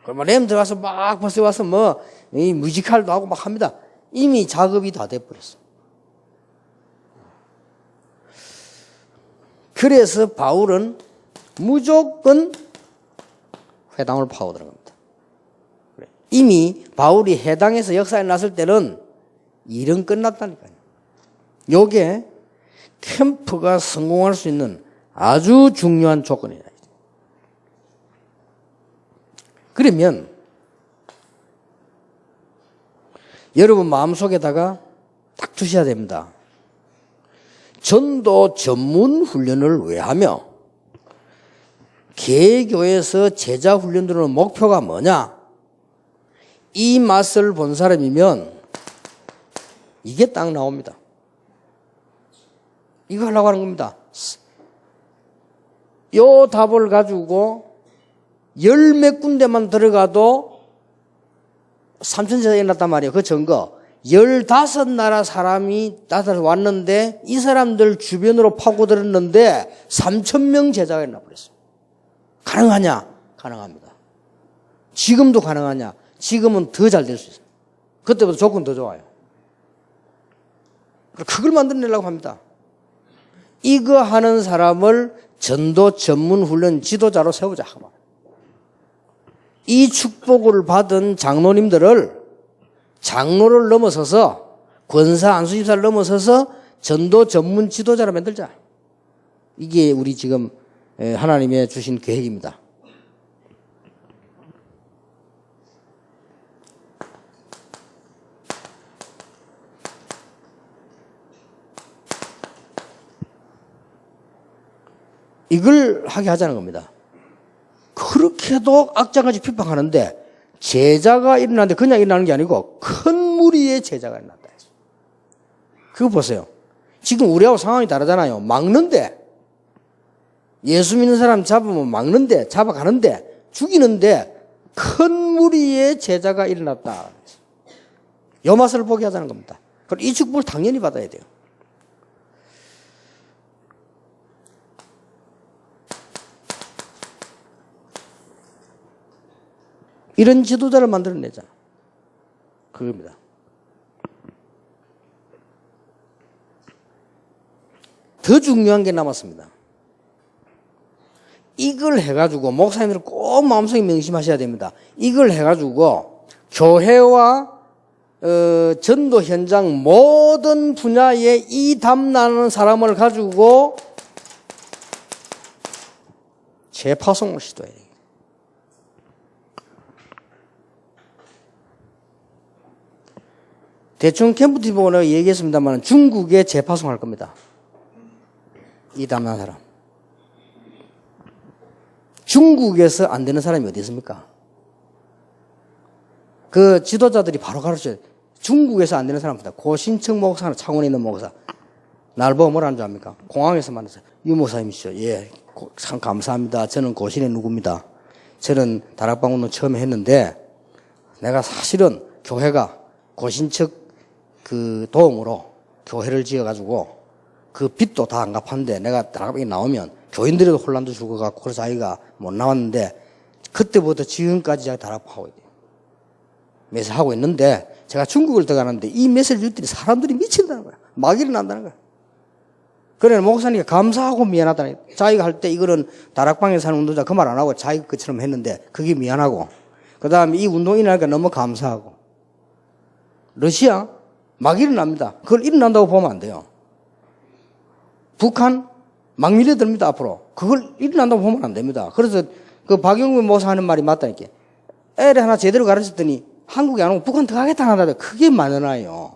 그러면 렘넌트 가서 막 벌써 와서 뭐, 이 뮤지컬도 하고 막 합니다. 이미 작업이 다 돼버렸어. 그래서 바울은 무조건 회당을 파고드는 겁니다. 이미 바울이 해당에서 역사에 났을 때는 일은 끝났다니까요. 요게 캠프가 성공할 수 있는 아주 중요한 조건이다. 그러면 여러분 마음속에다가 딱 두셔야 됩니다. 전도 전문 훈련을 왜 하며 개교에서 제자 훈련 들어오는 목표가 뭐냐? 이 맛을 본 사람이면 이게 딱 나옵니다. 이거 하려고 하는 겁니다. 요 답을 가지고 열 몇 군데만 들어가도 삼천제자가 일어났단 말이에요. 그 증거. 15나라 사람이 따라서 왔는데 이 사람들 주변으로 파고들었는데 3,000명 제자가 일어나 버렸어요. 가능하냐? 가능합니다. 지금도 가능하냐? 지금은 더 잘 될 수 있어요. 그때보다 조건 더 좋아요. 그걸 만들어내려고 합니다. 이거 하는 사람을 전도 전문 훈련 지도자로 세우자. 이 축복을 받은 장로님들을 장로를 넘어서서 권사 안수집사를 넘어서서 전도 전문 지도자로 만들자. 이게 우리 지금 하나님의 주신 계획입니다. 이걸 하게 하자는 겁니다. 그렇게도 악자같이 핍박하는데 제자가 일어나는데 그냥 일어나는 게 아니고 큰 무리의 제자가 일어났다. 그거 보세요. 지금 우리하고 상황이 다르잖아요. 막는데 예수 믿는 사람 잡으면 막는데 잡아가는데 죽이는데 큰 무리의 제자가 일어났다. 요 맛을 보게 하자는 겁니다. 그럼 이 축복을 당연히 받아야 돼요. 이런 지도자를 만들어내자. 그겁니다. 더 중요한 게 남았습니다. 이걸 해가지고 목사님들은 꼭 마음속에 명심하셔야 됩니다. 이걸 해가지고 교회와 전도 현장 모든 분야에 이 담나는 사람을 가지고 재파송을 시도해야 돼요. 대충 캠프티 보고 내가 얘기했습니다만 중국에 재파송할 겁니다. 이 담난 사람. 중국에서 안 되는 사람이 어디 있습니까? 그 지도자들이 바로 가르쳐요. 중국에서 안 되는 사람입니다. 고신청 목사나 창원에 있는 목사. 날 보고 뭐라는 줄 압니까? 공항에서 만났어요. 유 목사님이시죠? 예, 참 감사합니다. 저는 고신의 누구입니다. 저는 다락방문을 처음에 했는데 내가 사실은 교회가 고신척 그 도움으로 교회를 지어가지고 그 빚도 다 안 갚았는데 내가 다락방에 나오면 교인들에도 혼란도 죽어갖고 그래서 아이가 못 나왔는데 그때부터 지금까지 제가 다락방하고 있대요. 매사 하고 있는데 제가 중국을 들어가는데 이 메시지를 줬더니 사람들이 미친다는 거야. 막 일어난다는 거야. 그래, 목사님이 감사하고 미안하다니. 자기가 할 때 이거는 다락방에 사는 운동자 그 말 안 하고 자기 것처럼 했는데 그게 미안하고. 그 다음에 이 운동이 일어나니까 너무 감사하고. 러시아 막 일어납니다. 그걸 일어난다고 보면 안 돼요. 북한 막 밀려듭니다, 앞으로. 그걸 일어난다고 보면 안 됩니다. 그래서 그 박영근 목사 하는 말이 맞다니까. 애를 하나 제대로 가르쳤더니 한국에 안 오고 북한 들어가겠다 한다. 그게 많아요.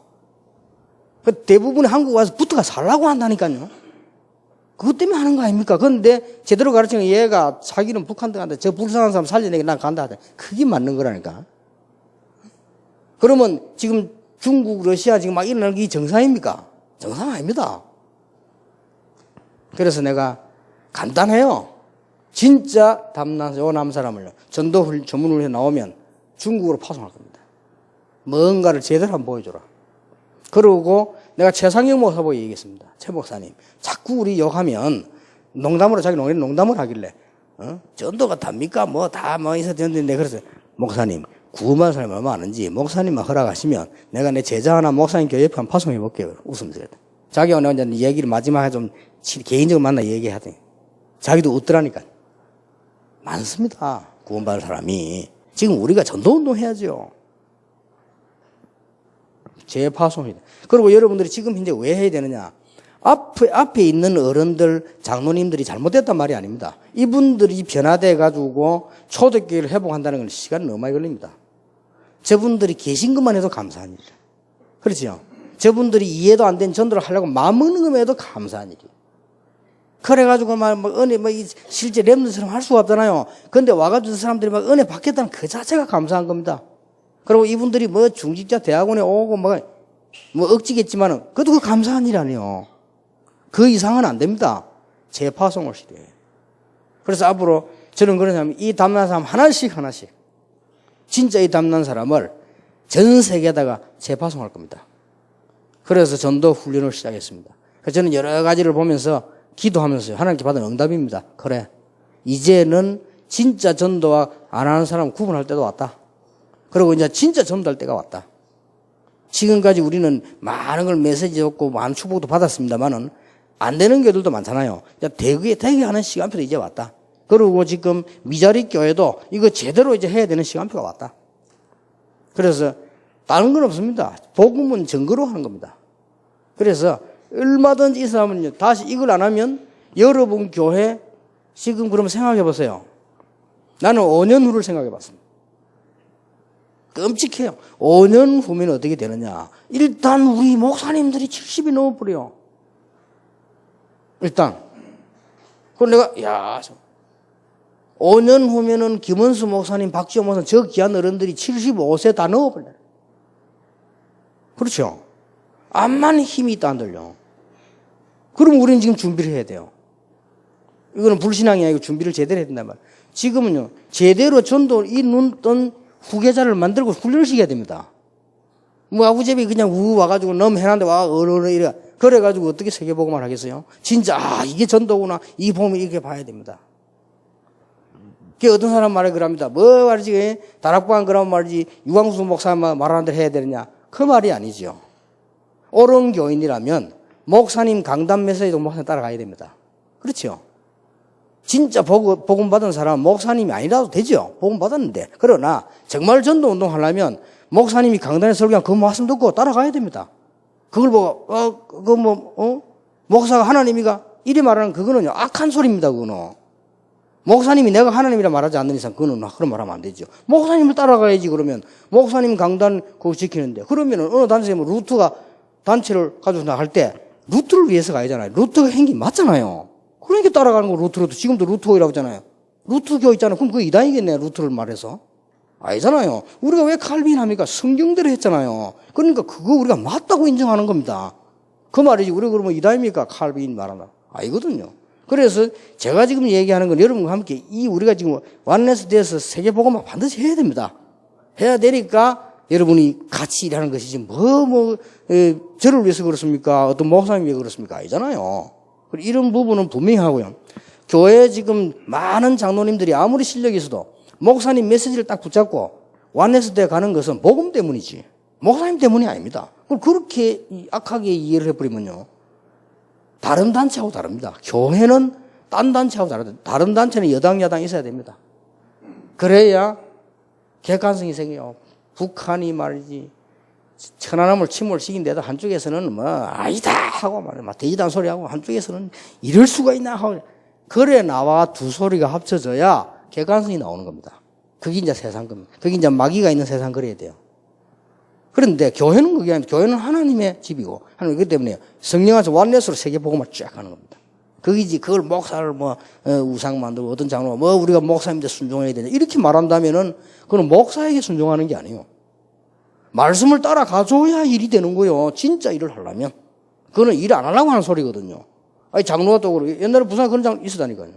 그 대부분이 한국 와서 붙어가 살라고 한다니까요. 그것 때문에 하는 거 아닙니까? 그런데 제대로 가르치면 얘가 자기는 북한 들어간다. 저 불쌍한 사람 살려내게 난 간다. 그게 맞는 거라니까. 그러면 지금 중국, 러시아 지금 막 일어나는 게 정상입니까? 정상 아닙니다. 그래서 내가 간단해요. 진짜 담난 요 남 사람을요. 전도 전문훈련에 나오면 중국으로 파송할 겁니다. 뭔가를 제대로 한번 보여줘라. 그러고 내가 최상영 목사 보고 얘기했습니다. 최 목사님, 자꾸 우리 욕하면 농담으로 자기 농담을 하길래 전도가 답니까? 뭐 다 뭐 있어야 되는데 그래서 목사님 구원받은 사람이 얼마 많은지 목사님만 허락하시면 내가 내 제자 하나 목사님 교회 옆에 한번 파송해 볼게요. 웃으면서 자기가 내가 이제 얘기를 마지막에 좀 개인적으로 만나 얘기해야 돼. 자기도 웃더라니까. 많습니다. 구원받은 사람이. 지금 우리가 전도운동 해야죠. 재파송이다. 그리고 여러분들이 지금 현재 왜 해야 되느냐. 앞에 있는 어른들, 장로님들이 잘못됐단 말이 아닙니다. 이분들이 변화돼가지고 초대교회를 회복한다는 건 시간이 너무 많이 걸립니다. 저분들이 계신 것만 해도 감사한 일이에요. 그렇죠? 저분들이 이해도 안 된 전도를 하려고 마음먹는 것만 해도 감사한 일이에요. 그래가지고 막 은혜, 실제 렘넌트처럼 할 수가 없잖아요. 근데 와가지고 사람들이 막 은혜 받겠다는 그 자체가 감사한 겁니다. 그리고 이분들이 뭐 중직자 대학원에 오고 뭐 억지겠지만은 그것도 그 감사한 일 아니에요. 그 이상은 안 됩니다. 재파송을 시도해. 그래서 앞으로 저는 그러냐면 이 담난 사람 하나씩 진짜 이 담난 사람을 전 세계에다가 재파송할 겁니다. 그래서 전도 훈련을 시작했습니다. 그래서 저는 여러 가지를 보면서 기도하면서요. 하나님께 받은 응답입니다. 그래. 이제는 진짜 전도와 안 하는 사람 구분할 때도 왔다. 그리고 이제 진짜 전도할 때가 왔다. 지금까지 우리는 많은 걸 메시지 줬고 많은 축복도 받았습니다만은 안 되는 교회들도 많잖아요. 되게 하는 시간표도 이제 왔다. 그리고 지금 미자리 교회도 이거 제대로 이제 해야 되는 시간표가 왔다. 그래서 다른 건 없습니다. 복음은 증거로 하는 겁니다. 그래서 얼마든지 이 사람은요, 다시 이걸 안 하면 여러분 교회 지금 그럼 생각해 보세요. 나는 5년 후를 생각해 봤습니다. 끔찍해요. 5년 후면 어떻게 되느냐. 일단 우리 목사님들이 70이 넘어버려요. 일단. 그럼 내가 5년 후면은 김원수 목사님, 박지호 목사님 저 귀한 어른들이 75세 다 넘어버려요. 그렇죠. 암만 힘이 있다 안 들려. 그럼 우리는 지금 준비를 해야 돼요. 이거는 불신앙이 아니고 준비를 제대로 해야 된단 말이에요. 지금은요, 제대로 전도 이 눈 뜬 후계자를 만들고 훈련을 시켜야 됩니다. 뭐 아부제비 그냥 와가지고 너무 해놨는데 이래. 그래가지고 어떻게 세계복음을 하겠어요? 진짜, 이게 전도구나. 이 복음을 이렇게 봐야 됩니다. 그게 어떤 사람 말에 그럽니다. 뭐 말이지, 다락방 그러면 말이지, 유광수 목사 말하는 대로 해야 되느냐. 그 말이 아니죠. 옳은 교인이라면 목사님 강단 메시지도 목사님 따라가야 됩니다. 그렇죠? 진짜 복음 받은 사람은 목사님이 아니라도 되죠. 복음 받았는데. 그러나 정말 전도 운동 하려면 목사님이 강단에 설교한 그 말씀 듣고 따라가야 됩니다. 그걸 보고 목사가 하나님이가 이리 말하는 그거는요 악한 소리입니다. 그거는 목사님이 내가 하나님이라 말하지 않는 이상 그거는 그런 말하면 안 되죠. 목사님을 따라가야지. 그러면 목사님 강단 그거 지키는데 그러면은 어느 단체에 뭐 루트가 단체를 가지고 나갈 때 루트를 위해서 가야잖아요. 루트가 행기 맞잖아요. 그러니까 따라가는 거 루트로 지금도 루트호이라고 하잖아요. 루트교 있잖아요. 그럼 그거 이단이겠네. 루트를 말해서. 아니잖아요. 우리가 왜 칼빈 합니까? 성경대로 했잖아요. 그러니까 그거 우리가 맞다고 인정하는 겁니다. 그 말이지. 우리가 그러면 이단입니까? 칼빈 말하나. 아니거든요. 그래서 제가 지금 얘기하는 건 여러분과 함께 우리가 지금 완네스 돼서 세계복음화 반드시 해야 됩니다. 해야 되니까 여러분이 같이 일하는 것이지 저를 위해서 그렇습니까? 어떤 목사님이 왜 그렇습니까? 아니잖아요. 이런 부분은 분명히 하고요. 교회에 지금 많은 장로님들이 아무리 실력이 있어도 목사님 메시지를 딱 붙잡고 완네스 돼 가는 것은 복음 때문이지 목사님 때문이 아닙니다. 그걸 그렇게 악하게 이해를 해버리면요 다른 단체하고 다릅니다. 교회는 딴 단체하고 다르다. 다른 단체는 여당, 야당 있어야 됩니다. 그래야 객관성이 생겨요. 북한이 말이지, 천안함을 침몰 시킨데도 한쪽에서는 뭐, 아니다! 하고 말이야. 막 대지단 소리하고 한쪽에서는 이럴 수가 있나 하고. 그래 나와 두 소리가 합쳐져야 객관성이 나오는 겁니다. 그게 이제 세상 겁니다. 그게 이제 마귀가 있는 세상 그래야 돼요. 그런데 교회는 그게 아니라 교회는 하나님의 집이고, 하나님 그렇기 때문에 성령에서 완넷으로 세계복음을 쫙 하는 겁니다. 거기지 그걸 목사를 뭐 우상 만들고 어떤 장로가 뭐 우리가 목사님한테 순종해야 되냐 이렇게 말한다면은 그건 목사에게 순종하는 게 아니에요. 말씀을 따라가줘야 일이 되는 거예요. 진짜 일을 하려면. 그거는 일 안 하려고 하는 소리거든요. 아니 장로가 또 그러고 옛날에 부산에 그런 장 있었다니까요.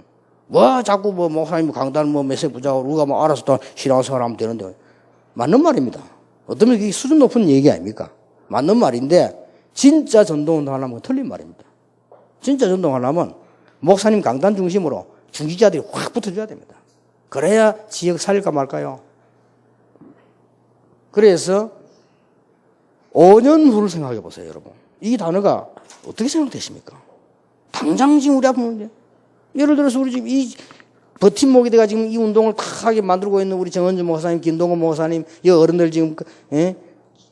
뭐 자꾸 뭐 목사님 강단 뭐 메시지 부자고 누가 뭐 알아서 또 신앙생활 하면 되는데 맞는 말입니다. 어쩌면 그게 수준 높은 얘기 아닙니까? 맞는 말인데 진짜 전도운동 하려면 틀린 말입니다. 진짜 전도하려면 목사님 강단 중심으로 중직자들이 확 붙어줘야 됩니다. 그래야 지역 살릴까 말까요? 그래서 5년 후를 생각해 보세요, 여러분. 이 단어가 어떻게 생각되십니까? 당장 지금 우리 앞에 있는데 예를 들어서 우리 지금 이 버팀목이 돼가 지금 이 운동을 크게 만들고 있는 우리 정은주 목사님, 김동건 목사님, 이 어른들 지금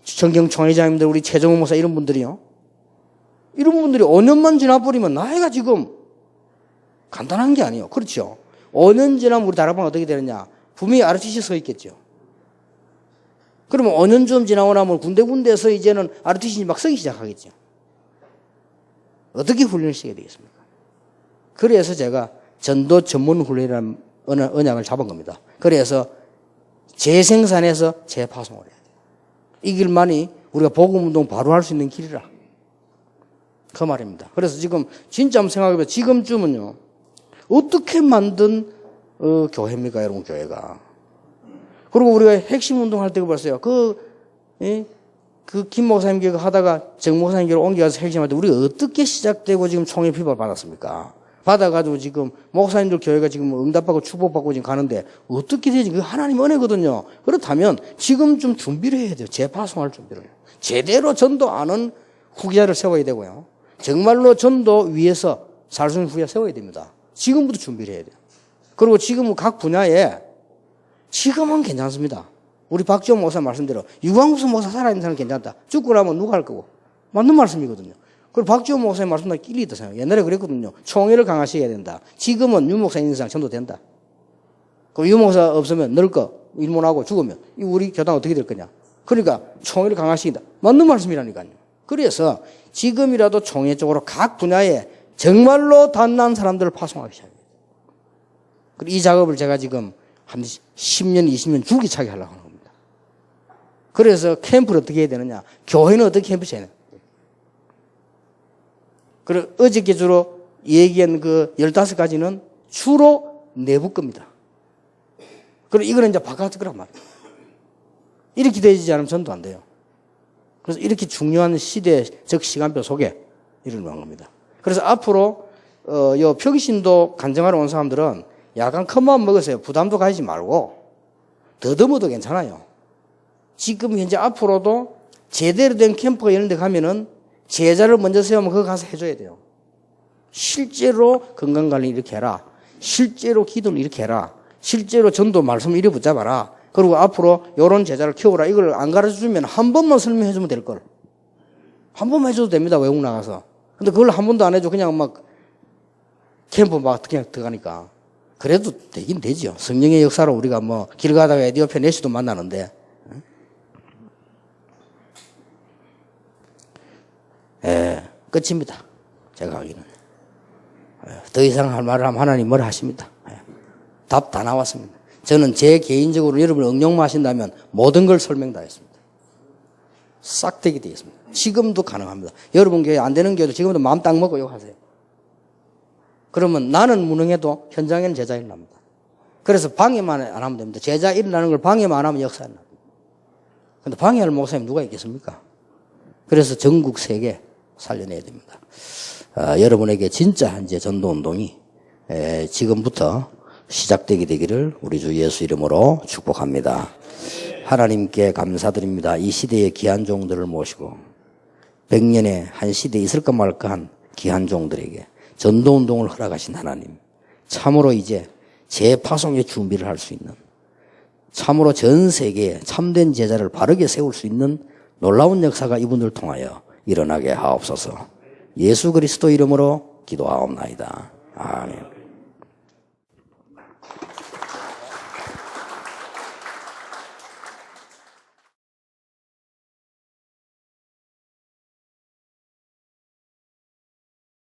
정경총회장님들, 우리 최정호 목사 이런 분들이요. 이런 분들이 5년만 지나버리면 나이가 지금 간단한 게 아니에요. 그렇죠? 5년 지나면 우리 다락방 어떻게 되느냐? 분명히 ROTC 서 있겠죠. 그러면 5년 좀 지나고 나면 군데군데에서 이제는 ROTC 막 서기 시작하겠죠. 어떻게 훈련을 시켜야 되겠습니까? 그래서 제가 전도 전문 훈련이라는 언약을 잡은 겁니다. 그래서 재생산해서 재파송을 해야 돼요. 이 길만이 우리가 복음운동 바로 할 수 있는 길이라. 그 말입니다. 그래서 지금 진짜 한번 생각해보면 지금쯤은요. 어떻게 만든 교회입니까, 여러분, 교회가. 그리고 우리가 핵심 운동할 때가 벌써요. 김 목사님 교회 하다가 정 목사님 교회로 옮겨가서 핵심할 때 우리가 어떻게 시작되고 지금 총회 피부를 받았습니까? 받아가지고 지금 목사님들 교회가 지금 응답받고 축복받고 지금 가는데 어떻게 되지? 그게 하나님 은혜거든요. 그렇다면 지금쯤 준비를 해야 돼요. 재파송할 준비를. 제대로 전도하는 후기자를 세워야 되고요. 정말로 전도 위에서 살 수 있는 후기자 세워야 됩니다. 지금부터 준비를 해야 돼요. 그리고 지금은 각 분야에 지금은 괜찮습니다. 우리 박지원 목사 말씀대로 유광수 목사 살아있는 사람 괜찮다. 죽고 나면 누가 할 거고. 맞는 말씀이거든요. 그리고 박지원 목사님 말씀도 일리 있다 생각해요. 옛날에 그랬거든요. 총회를 강화시켜야 된다. 지금은 유 목사 있는 이상 전도된다. 그 유 목사 없으면 늙어 일문하고 죽으면 우리 교단 어떻게 될 거냐. 그러니까 총회를 강화시킨다. 맞는 말씀이라니까요. 그래서 지금이라도 총회 쪽으로 각 분야에 정말로 단난 사람들을 파송하기 시작합니다. 이 작업을 제가 지금 한 10년, 20년 줄기차게 하려고 하는 겁니다. 그래서 캠프를 어떻게 해야 되느냐. 교회는 어떻게 캠프 해야 되느냐. 그리고 어저께 주로 얘기한 그 15가지는 주로 내부 겁니다. 그리고 이거는 이제 바깥 거란 말이에요. 이렇게 되지 않으면 전도 안 돼요. 그래서 이렇게 중요한 시대적 시간표 속에 이루는 겁니다. 그래서 앞으로, 요 평신도 간증하러 온 사람들은 약간 큰 마음 먹으세요. 부담도 가지지 말고 더듬어도 괜찮아요. 지금 현재 앞으로도 제대로 된 캠프가 이런 데 가면은 제자를 먼저 세우면 그거 가서 해줘야 돼요. 실제로 건강관리 이렇게 해라. 실제로 기도를 이렇게 해라. 실제로 전도 말씀을 이렇게 붙잡아라. 그리고 앞으로 요런 제자를 키워라. 이걸 안 가르쳐주면 한 번만 설명해주면 될 걸. 한 번만 해줘도 됩니다. 외국 나가서. 근데 그걸 한 번도 안 해줘. 그냥 막 캠프 막 그냥 들어가니까. 그래도 되긴 되죠. 성령의 역사로 우리가 뭐 길 가다가 에디오피아 내시도 만나는데. 끝입니다. 제가 하기는. 더 이상 할 말을 하면 하나님 뭐라 하십니다. 답 다 나왔습니다. 저는 제 개인적으로 여러분을 응용하신다면 모든 걸 설명 다 했습니다. 싹 되게 되겠습니다. 지금도 가능합니다. 여러분 교회 안 되는 교회도 지금도 마음 딱 먹고 욕하세요. 그러면 나는 무능해도 현장에는 제자 일어납니다. 그래서 방해만 안 하면 됩니다. 제자 일어나는 걸 방해만 안 하면 역사 안 납니다. 근데 방해할 목사님 누가 있겠습니까? 그래서 전국 세계 살려내야 됩니다. 여러분에게 진짜 이제 전도운동이 지금부터 시작되게 되기를 우리 주 예수 이름으로 축복합니다. 하나님께 감사드립니다. 이 시대의 귀한 종들을 모시고 100년에 한 시대에 있을까 말까 한 귀한 종들에게 전도운동을 허락하신 하나님, 참으로 이제 재파송의 준비를 할 수 있는, 참으로 전 세계에 참된 제자를 바르게 세울 수 있는 놀라운 역사가 이분들 통하여 일어나게 하옵소서. 예수 그리스도 이름으로 기도하옵나이다. 아멘.